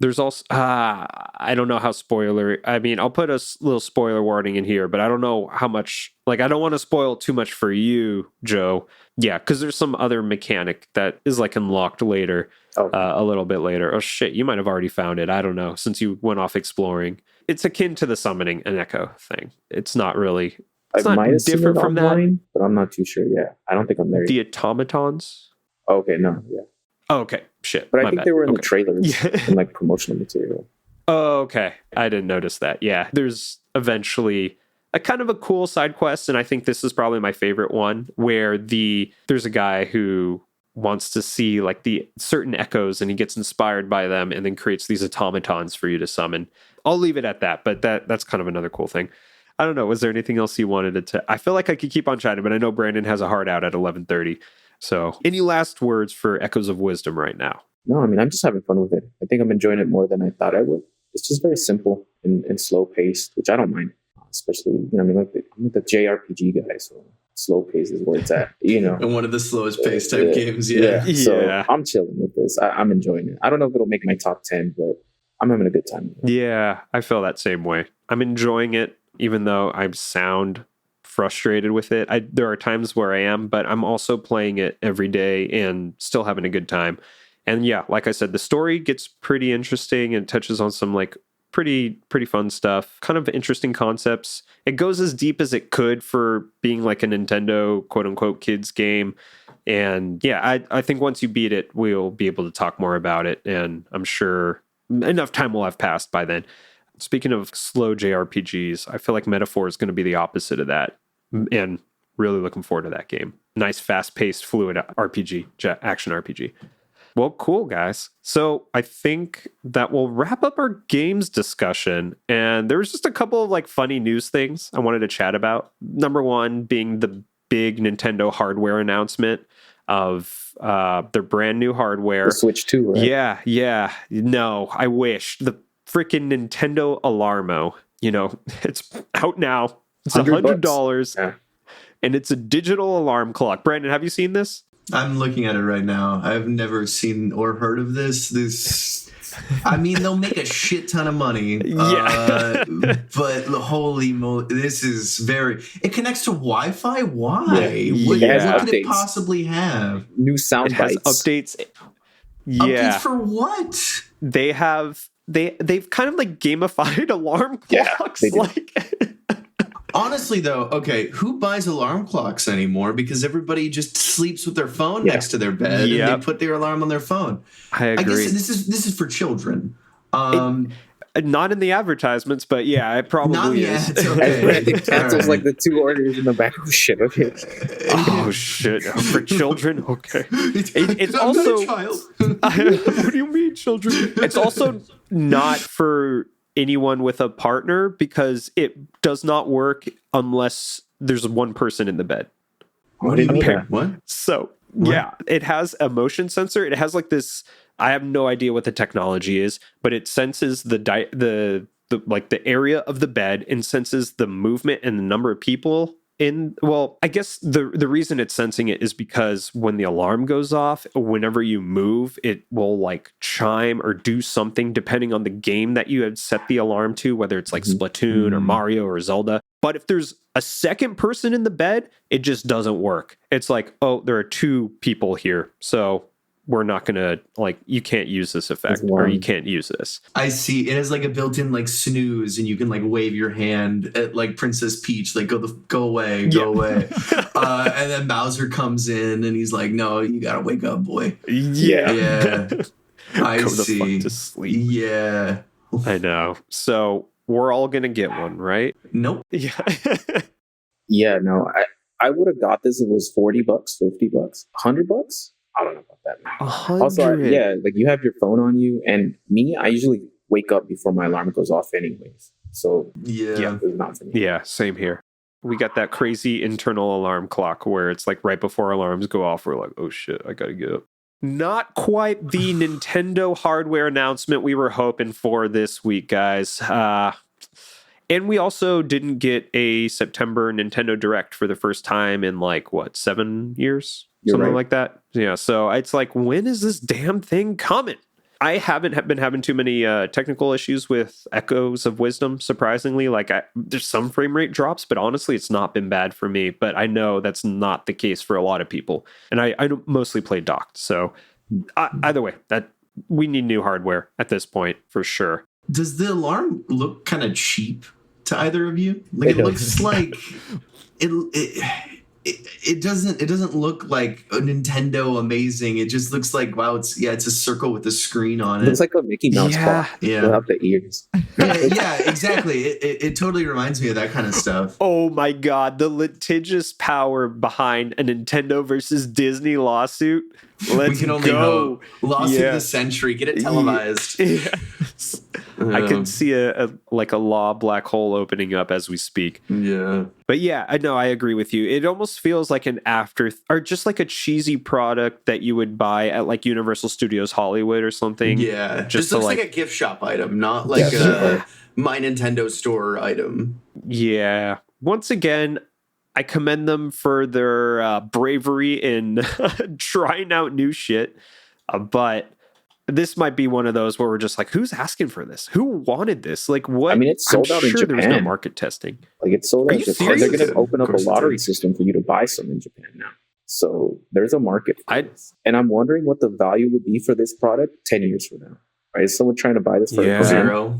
There's also, I don't know how I'll put a little spoiler warning in here, but I don't know how much, like, I don't want to spoil too much for you, Joe. Yeah, because there's some other mechanic that is, like, unlocked later, a little bit later. Oh, shit, you might have already found it. I don't know, since you went off exploring. It's akin to the summoning an echo thing. It's not really, it's not different from online, that. But I'm not too sure, yeah. I don't think I'm there yet. The automatons? Okay, no, yeah. Oh, okay, shit. But I think they were in the trailers and like promotional material. Oh, okay. I didn't notice that. Yeah, there's eventually a kind of a cool side quest, and I think this is probably my favorite one, where there's a guy who wants to see like the certain echoes, and he gets inspired by them, and then creates these automatons for you to summon. I'll leave it at that, but that's kind of another cool thing. I don't know. Was there anything else you wanted to? I feel like I could keep on chatting, but I know Brandon has a hard out at 11:30. So, any last words for Echoes of Wisdom right now? No, I mean, I'm just having fun with it. I think I'm enjoying it more than I thought I would. It's just very simple and slow paced, which I don't mind. Especially, I'm the JRPG guy, so slow pace is where it's at, And one of the slowest paced type games, yeah. So I'm chilling with this. I'm enjoying it. I don't know if it'll make my top 10, but I'm having a good time. Yeah, I feel that same way. I'm enjoying it, even though I sound frustrated with it. There are times where I am, but I'm also playing it every day and still having a good time. And yeah, like I said, the story gets pretty interesting and touches on some like pretty fun stuff, kind of interesting concepts. It goes as deep as it could for being like a Nintendo quote unquote kids game. And yeah, I think once you beat it, we'll be able to talk more about it. And I'm sure enough time will have passed by then. Speaking of slow JRPGs, I feel like Metaphor is going to be the opposite of that. And really looking forward to that game. Nice, fast-paced, fluid RPG, action RPG. Well, cool, guys. So I think that will wrap up our games discussion. And there was just a couple of like funny news things I wanted to chat about. Number one being the big Nintendo hardware announcement of their brand new hardware. The Switch 2, right? Yeah. No, I wish. The freaking Nintendo Alarmo, it's out now. It's $100, yeah. And it's a digital alarm clock. Brandon, have you seen this? I'm looking at it right now. I've never seen or heard of this. I mean, they'll make a shit ton of money. Yeah. But holy moly, this is it connects to Wi-Fi? Why? What could it possibly have? New sound bites. Updates. Yeah. Updates for what? They've kind of like gamified alarm clocks. Yeah, Honestly, though, okay, who buys alarm clocks anymore? Because everybody just sleeps with their phone next to their bed and they put their alarm on their phone. I agree. I guess this is for children. Not in the advertisements, but yeah, it probably is. Okay. Brandon cancels like the 2 orders in the back. Oh shit! Okay. Oh shit! For children, okay. It's I'm also. not a child. What do you mean, children? It's also not for anyone with a partner because it does not work unless there's one person in the bed. What do you mean? What? So yeah, it has a motion sensor. It has like this. I have no idea what the technology is, but it senses the area of the bed and senses the movement and the number of people in. Well, I guess the reason it's sensing it is because when the alarm goes off, whenever you move, it will like chime or do something depending on the game that you had set the alarm to, whether it's like Splatoon or Mario or Zelda. But if there's a second person in the bed, it just doesn't work. It's like, oh, there are 2 people here. So we're not going to, like, you can't use this effect or you can't use this. I see. It has like a built-in like snooze and you can like wave your hand at like Princess Peach, like go away. And then Bowser comes in and he's like, no, you got to wake up, boy. Yeah. I Go see. the fuck to sleep. Yeah. I know. So we're all going to get one, right? Nope. Yeah. Yeah, no. I would have got this if it was $40, $50, $100. I don't know about that, man. 100. Also, like you have your phone on you, and me, I usually wake up before my alarm goes off anyways. So yeah, it's not for me. Yeah, same here. we got that crazy internal alarm clock where it's like right before alarms go off, we're like, oh shit, I gotta get up. Not quite the Nintendo hardware announcement we were hoping for this week, guys. And we also didn't get a September Nintendo Direct for the first time in 7 years? Something like that. Yeah, so it's like, when is this damn thing coming? I haven't been having too many technical issues with Echoes of Wisdom, surprisingly. There's some frame rate drops, but honestly, it's not been bad for me. But I know that's not the case for a lot of people. And I mostly play docked. So either way, that we need new hardware at this point, for sure. Does the alarm look kind of cheap to either of you? It looks like... It doesn't look like a Nintendo amazing. It just looks like, wow, it's a circle with a screen on it. It looks like a Mickey Mouse clock without the ears. Yeah, exactly. It totally reminds me of that kind of stuff. Oh my god, the litigious power behind a Nintendo versus Disney lawsuit. Let's we can only go. Hope. Lawsuit of the century. Get it televised. Yes. I can see a law black hole opening up as we speak. Yeah. But yeah, I know, I agree with you. It almost feels like an or just like a cheesy product that you would buy at Universal Studios Hollywood or something. Yeah. Just looks like a gift shop item, not like a My Nintendo Store item. Yeah. Once again, I commend them for their bravery in trying out new shit. But this might be one of those where we're just like, who's asking for this? Who wanted this? What? I mean, it's sold out in Japan. There was no market testing. It's sold out in Japan. They're going to open up a lottery system for you to buy some in Japan now. So there's a market for this. And I'm wondering what the value would be for this product 10 years from now. Right? Is someone trying to buy this for $0?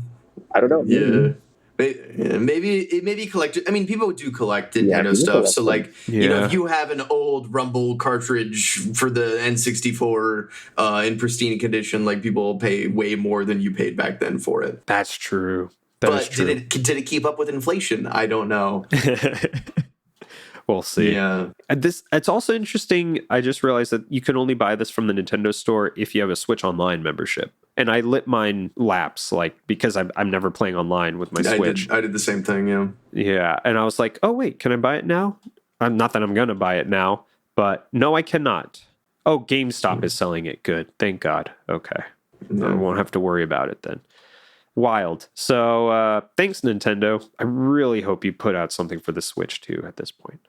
I don't know. Yeah. Maybe it may be collected. I mean, people do collect Nintendo stuff. So, if you have an old Rumble cartridge for the N64 in pristine condition, people will pay way more than you paid back then for it. That's true. Did it keep up with inflation? I don't know. We'll see. Yeah. It's also interesting. I just realized that you can only buy this from the Nintendo store if you have a Switch Online membership. And I let mine lapse, because I'm never playing online with my Switch. I did the same thing, yeah. Yeah, and I was like, oh, wait, can I buy it now? Not that I'm going to buy it now, but no, I cannot. Oh, GameStop is selling it. Good. Thank God. Okay. No. I won't have to worry about it then. Wild. So thanks, Nintendo. I really hope you put out something for the Switch, too, at this point.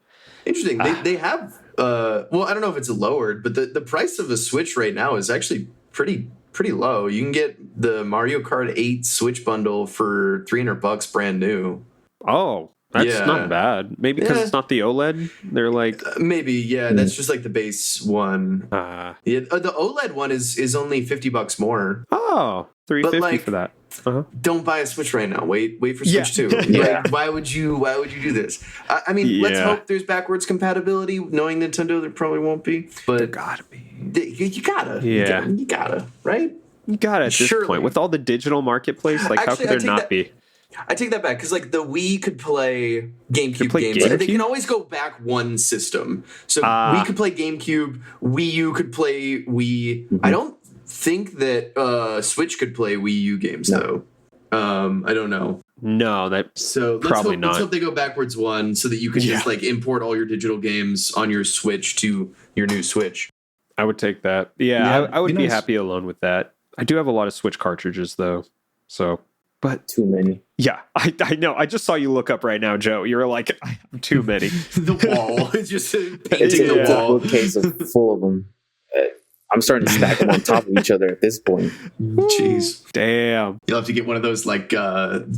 Interesting. They have, I don't know if it's lowered, but the price of a Switch right now is actually pretty low. You can get the Mario Kart 8 Switch bundle for $300 brand new. Oh, that's not bad. Maybe because it's not the OLED. They're maybe, that's just the base one. The OLED one is only $50 more. Oh, $350 for that. Uh-huh. Don't buy a Switch right now. Wait for Switch 2. Why would you do this? I mean, let's hope there's backwards compatibility. Knowing Nintendo, there probably won't be. But there gotta be. You gotta. Yeah. You gotta, right? You gotta at this point. With all the digital marketplace, how could there not be? I take that back, because the Wii could play GameCube games. They can always go back one system. So Wii could play GameCube, Wii U could play Wii. Mm-hmm. I don't think that Switch could play Wii U games, though. I don't know. No, let's hope they go backwards one, so that you can just import all your digital games on your Switch to your new Switch. I would take that. I would be happy alone with that. I do have a lot of Switch cartridges, though. But too many. Yeah, I know. I just saw you look up right now, Joe. You're like, I have too many. The wall. It's just painting the wall. It's a bookcase full of them. I'm starting to stack them on top of each other at this point. Jeez. Damn. You'll have to get one of those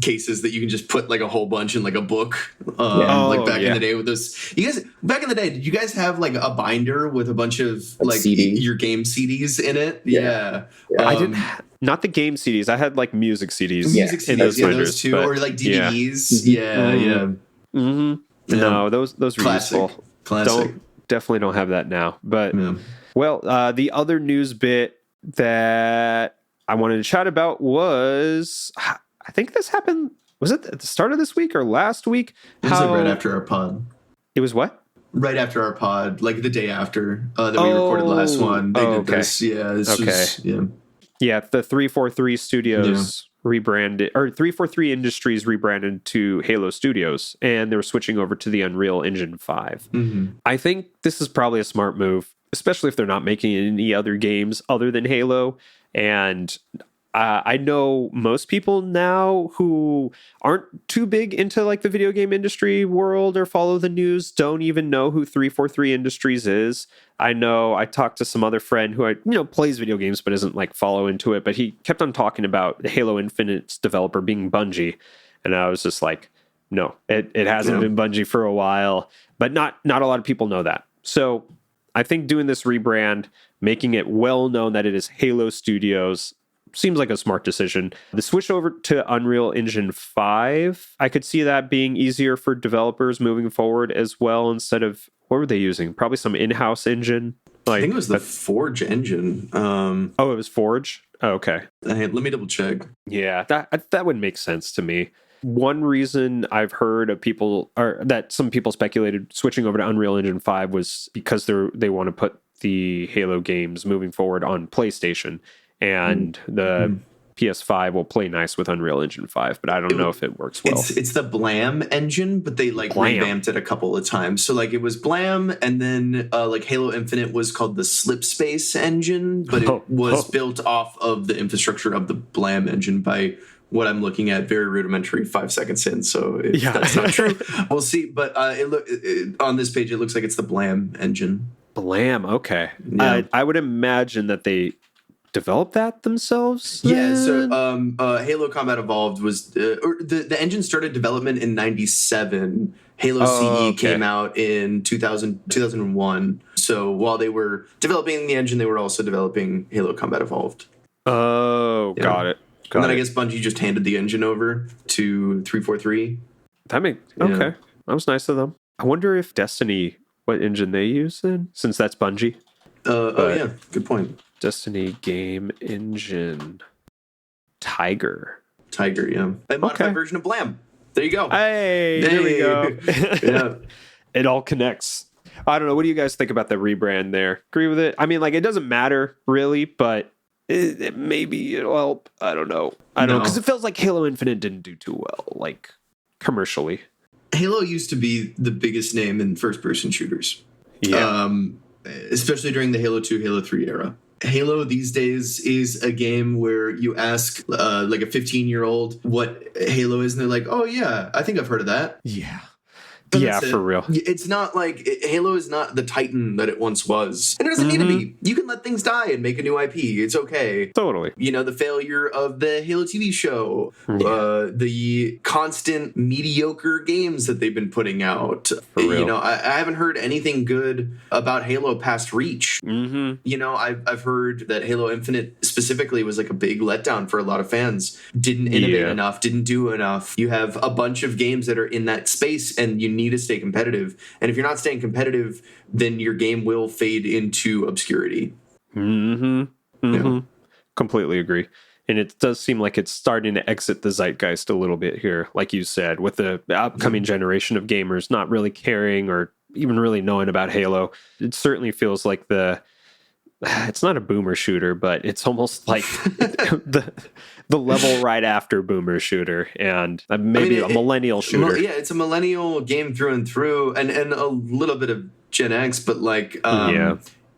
cases that you can just put a whole bunch in a book. Back in the day with those. You guys, back in the day, did you guys have a binder with a bunch of your game CDs in it? Yeah. I didn't. Not the game CDs. I had music CDs. Music CDs, those two, or DVDs. Yeah. Mm-hmm. No, those were Classic. useful. Classic. Definitely don't have that now. But well, the other news bit that I wanted to chat about was, I think this happened. Was it at the start of this week or last week? It was right after our pod. It was what? Right after our pod, the day after that we recorded the last one. They did this. Yeah. Yeah, the 343 Studios rebranded, or 343 Industries rebranded to Halo Studios, and they were switching over to the Unreal Engine 5. I think this is probably a smart move, especially if they're not making any other games other than Halo. And I know most people now who aren't too big into like the video game industry world or follow the news don't even know who 343 Industries is. I know I talked to some other friend who plays video games but isn't like follow into it, but he kept on talking about the Halo Infinite's developer being Bungie, and I was just like, no, it hasn't been Bungie for a while, but not a lot of people know that. So I think doing this rebrand, making it well known that it is Halo Studios, seems like a smart decision. The switch over to Unreal Engine 5, I could see that being easier for developers moving forward as well, instead of, what were they using? Probably some in-house engine. I think it was the Forge engine. It was Forge? Oh, okay. Let me double check. Yeah, that would make sense to me. One reason I've heard of people, or that some people speculated switching over to Unreal Engine 5 was because they want to put the Halo games moving forward on PlayStation. And the PS5 will play nice with Unreal Engine 5, but I don't know if it works well. It's the Blam engine, but they revamped it a couple of times. So it was Blam, and then Halo Infinite was called the Slipspace engine, but it was built off of the infrastructure of the Blam engine by what I'm looking at, very rudimentary 5 seconds in. So if that's not true, we'll see. But on this page, it looks like it's the Blam engine. Blam, okay. Yeah. I would imagine that they develop that themselves? Yeah, so Halo Combat Evolved was the engine started development in 97. Halo CE came out in 2001. So while they were developing the engine, they were also developing Halo Combat Evolved. Oh, yeah. Got it. And then I guess Bungie just handed the engine over to 343. Okay. That was nice of them. I wonder if Destiny, what engine they use then, since that's Bungie. Yeah, good point. Destiny game engine. Tiger, yeah. A modified version of Blam. There you go. Hey, there we go. Yeah. It all connects. I don't know. What do you guys think about the rebrand there? Agree with it? I mean, it doesn't matter really, but it maybe it'll help. I don't know. Because it feels like Halo Infinite didn't do too well, commercially. Halo used to be the biggest name in first-person shooters. Yeah. Especially during the Halo 2, Halo 3 era. Halo these days is a game where you ask a 15-year-old what Halo is, and they're like, oh yeah, I think I've heard of that. Yeah. Yeah, for real. It's not Halo is not the Titan that it once was. And it doesn't need to be. You can let things die and make a new IP. It's okay. Totally. The failure of the Halo TV show, the constant mediocre games that they've been putting out. For real. I haven't heard anything good about Halo past Reach. I've heard that Halo Infinite specifically was a big letdown for a lot of fans. Didn't innovate enough, didn't do enough. You have a bunch of games that are in that space, and you need to stay competitive. And if you're not staying competitive, then your game will fade into obscurity. Completely agree. And it does seem like it's starting to exit the zeitgeist a little bit here, like you said, with the upcoming generation of gamers not really caring or even really knowing about Halo. It certainly feels like it's not a boomer shooter, but it's almost like the level right after boomer shooter, and maybe a millennial shooter. Yeah, it's a millennial game through and through, and a little bit of Gen X, but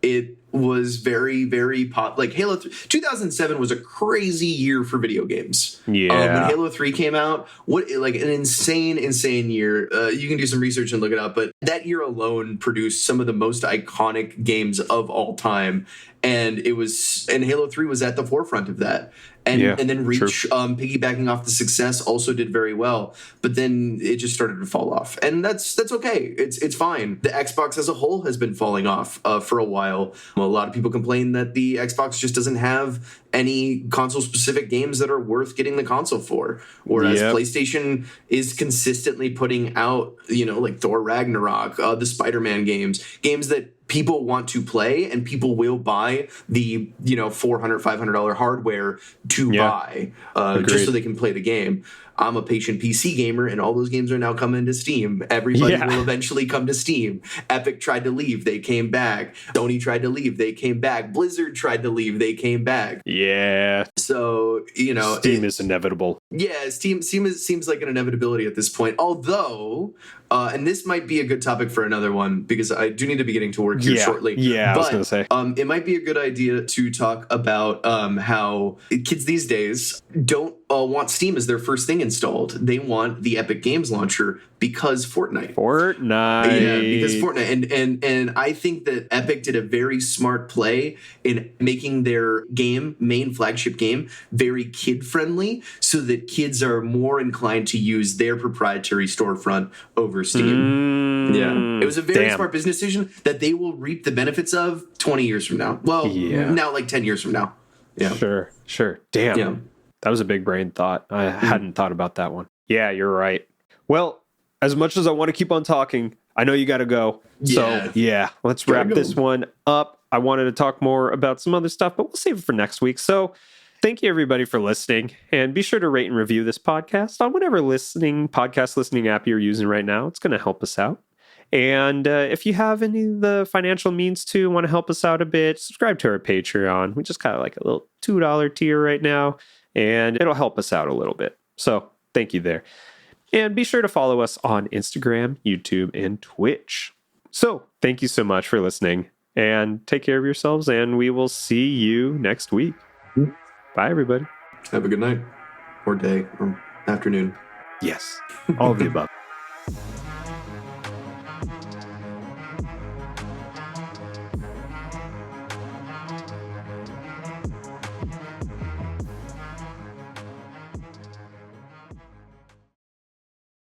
it was very, very pop. Halo 2007 was a crazy year for video games. Yeah. When Halo 3 came out, an insane year. You can do some research and look it up, but that year alone produced some of the most iconic games of all time. And Halo 3 was at the forefront of that. And then Reach, piggybacking off the success, also did very well. But then it just started to fall off. And that's okay. It's fine. The Xbox as a whole has been falling off for a while. A lot of people complain that the Xbox just doesn't have any console-specific games that are worth getting the console for. Whereas PlayStation is consistently putting out, Thor Ragnarok, the Spider-Man games that people want to play, and people will buy the $400, $500 hardware to buy just so they can play the game. I'm a patient PC gamer, and all those games are now coming to Steam. Everybody will eventually come to Steam. Epic tried to leave, they came back. Sony tried to leave, they came back. Blizzard tried to leave, they came back. Yeah. So, Steam is inevitable. Yeah, Steam seems like an inevitability at this point. Although, and this might be a good topic for another one, because I do need to be getting to work here shortly. Yeah, but, I was going to say. It might be a good idea to talk about how kids these days don't want Steam as their first thing installed. They want the Epic Games Launcher because Fortnite. Yeah, because Fortnite. And I think that Epic did a very smart play in making their main flagship game, very kid-friendly, so that kids are more inclined to use their proprietary storefront over Steam. Yeah. It was a very smart business decision that they will reap the benefits of 20 years from now. Well, now like 10 years from now. Yeah. Sure. Damn. Yeah. That was a big brain thought. I hadn't thought about that one. Yeah, you're right. Well, as much as I want to keep on talking, I know you got to go. So, let's wrap this one up. I wanted to talk more about some other stuff, but we'll save it for next week. So, thank you, everybody, for listening. And be sure to rate and review this podcast on whatever podcast listening app you're using right now. It's going to help us out. And if you have any of the financial means to want to help us out a bit, subscribe to our Patreon. We just got like a little $2 tier right now, and it'll help us out a little bit. So thank you there. And be sure to follow us on Instagram, YouTube, and Twitch. So thank you so much for listening, and take care of yourselves, and we will see you next week. Bye, everybody. Have a good night, or day, or afternoon. Yes, all of the above.